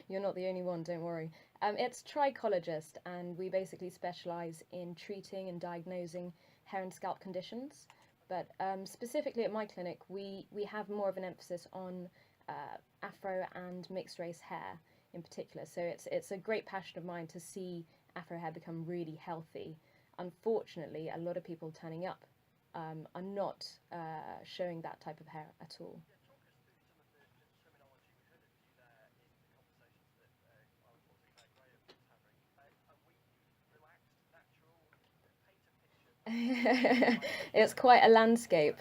You're not the only one, don't worry. It's trichologist, and we basically specialize in treating and diagnosing hair and scalp conditions. But specifically at my clinic, we have more of an emphasis on afro and mixed race hair in particular. So it's a great passion of mine to see afro hair become really healthy. Unfortunately, a lot of people turning up are not showing that type of hair at all. It's quite a landscape.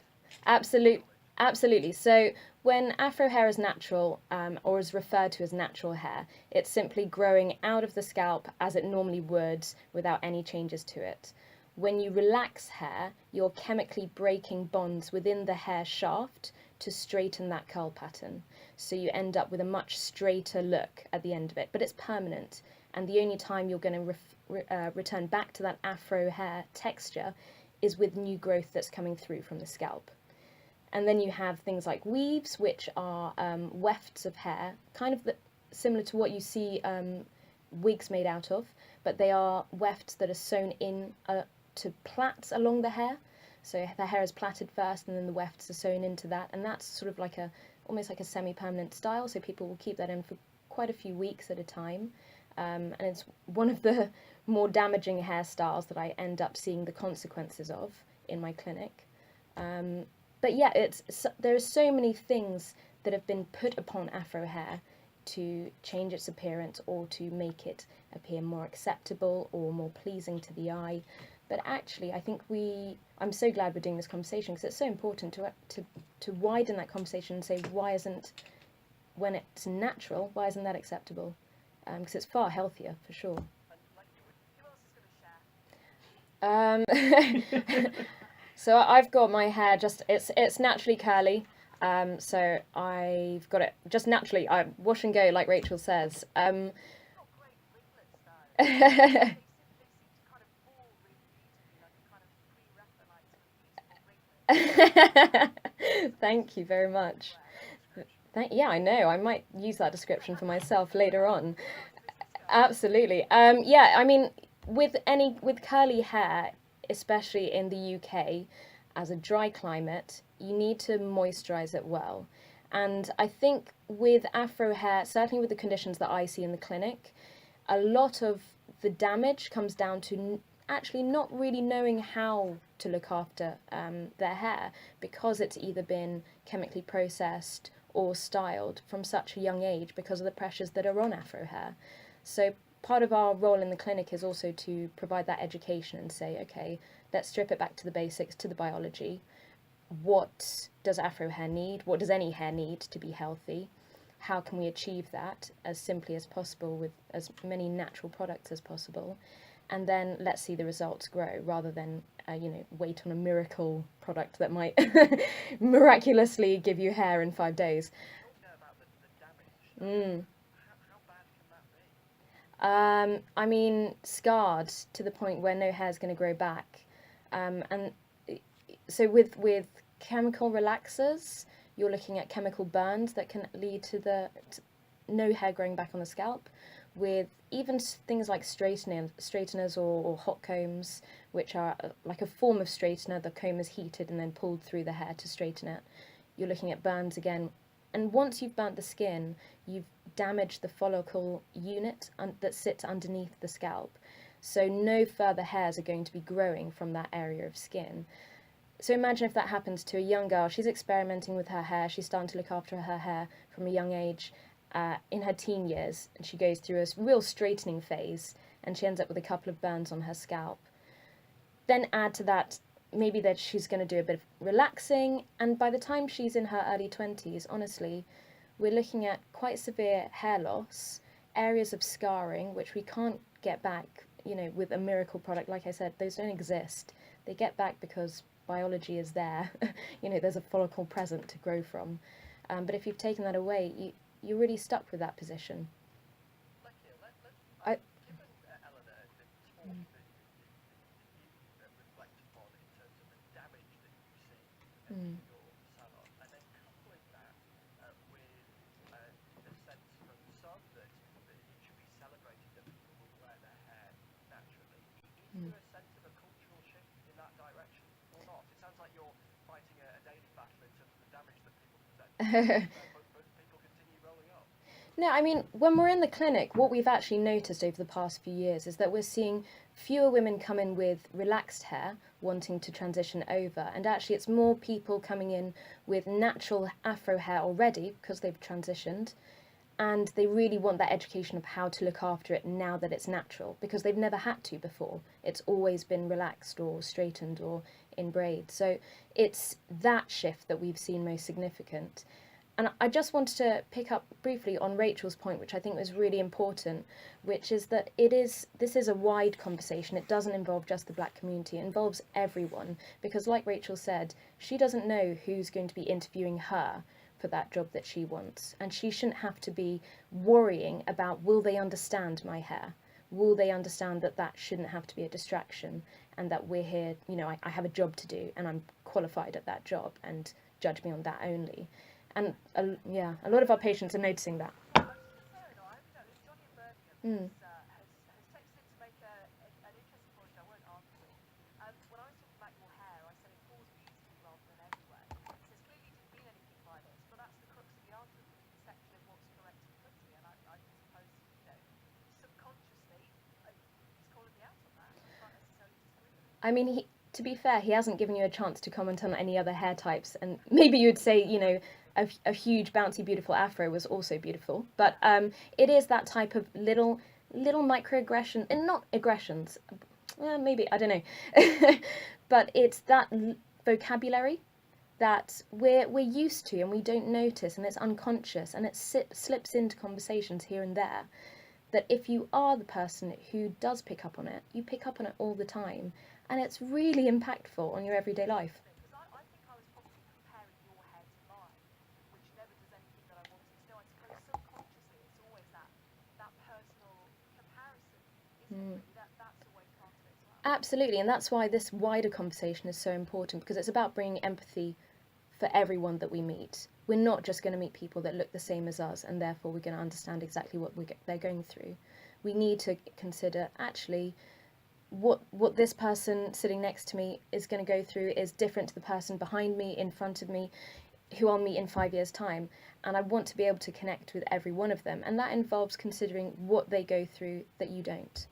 Absolute, absolutely. So when afro hair is natural, or is referred to as natural hair, it's simply growing out of the scalp as it normally would without any changes to it. When you relax hair, you're chemically breaking bonds within the hair shaft to straighten that curl pattern. So you end up with a much straighter look at the end of it, but it's permanent. And the only time you're going to return back to that afro hair texture is with new growth that's coming through from the scalp. And then you have things like weaves, which are wefts of hair, kind of similar to what you see wigs made out of, but they are wefts that are sewn in to plaits along the hair. So the hair is plaited first, and then the wefts are sewn into that, and that's sort of like almost like a semi-permanent style. So people will keep that in for quite a few weeks at a time. And it's one of the more damaging hairstyles that I end up seeing the consequences of in my clinic. But yeah, there are so many things that have been put upon afro hair to change its appearance or to make it appear more acceptable or more pleasing to the eye. But actually, I think I'm so glad we're doing this conversation, because it's so important to widen that conversation and say, when it's natural, why isn't that acceptable? Because it's far healthier, for sure. Um, so I've got my hair it's naturally curly. So I've got it just naturally. I wash and go, like Rachel says. Thank you very much. Yeah, I know. I might use that description for myself later on. Absolutely. Yeah, I mean, with curly hair, especially in the UK, as a dry climate, you need to moisturize it well. And I think with afro hair, certainly with the conditions that I see in the clinic, a lot of the damage comes down to actually not really knowing how to look after their hair, because it's either been chemically processed or styled from such a young age because of the pressures that are on afro hair. So part of our role in the clinic is also to provide that education and say, okay, let's strip it back to the basics, to the biology. What does afro hair need? What does any hair need to be healthy? How can we achieve that as simply as possible with as many natural products as possible? And then let's see the results grow, rather than wait on a miracle product that might miraculously give you hair in 5 days. Mm. I mean, scarred to the point where no hair's going to grow back. And so with chemical relaxers, you're looking at chemical burns that can lead to no hair growing back on the scalp. With even things like straighteners or hot combs, which are like a form of straightener, the comb is heated and then pulled through the hair to straighten it. You're looking at burns again. And once you've burnt the skin, you've damaged the follicle unit that sits underneath the scalp. So no further hairs are going to be growing from that area of skin. So imagine if that happens to a young girl. She's experimenting with her hair. She's starting to look after her hair from a young age, in her teen years, and she goes through a real straightening phase, and she ends up with a couple of burns on her scalp. Then add to that maybe that she's going to do a bit of relaxing, and by the time she's in her early 20s, honestly, we're looking at quite severe hair loss, areas of scarring, which we can't get back, with a miracle product. Like I said, those don't exist. They get back because biology is there. There's a follicle present to grow from. But if you've taken that away, you're really stuck with that position. I, No, I mean, when we're in the clinic, what we've actually noticed over the past few years is that we're seeing fewer women come in with relaxed hair wanting to transition over, and actually it's more people coming in with natural afro hair already because they've transitioned, and they really want that education of how to look after it now that it's natural because they've never had to before. It's always been relaxed or straightened or in braids. So it's that shift that we've seen most significant. And I just wanted to pick up briefly on Rachel's point, which I think was really important, which is that this is a wide conversation. It doesn't involve just the black community, it involves everyone. Because like Rachel said, she doesn't know who's going to be interviewing her for that job that she wants. And she shouldn't have to be worrying about, will they understand my hair? Will they understand that that shouldn't have to be a distraction, and that we're here, I have a job to do and I'm qualified at that job, and judge me on that only. And yeah, a lot of our patients are noticing that. Mm. I mean, to be fair, he hasn't given you a chance to comment on any other hair types, and maybe you'd say, a huge, bouncy, beautiful afro was also beautiful. But it is that type of little microaggression, and not aggressions. Maybe I don't know, but it's that vocabulary that we're used to and we don't notice, and it's unconscious, and it slips into conversations here and there. That if you are the person who does pick up on it, you pick up on it all the time, and it's really impactful on your everyday life. Mm. Absolutely, and that's why this wider conversation is so important, because it's about bringing empathy for everyone that we meet. We're not just going to meet people that look the same as us, and therefore we're going to understand exactly what they're going through. We need to consider, actually, what this person sitting next to me is going to go through is different to the person behind me, in front of me, who I'll meet in 5 years' time. And I want to be able to connect with every one of them, and that involves considering what they go through that you don't.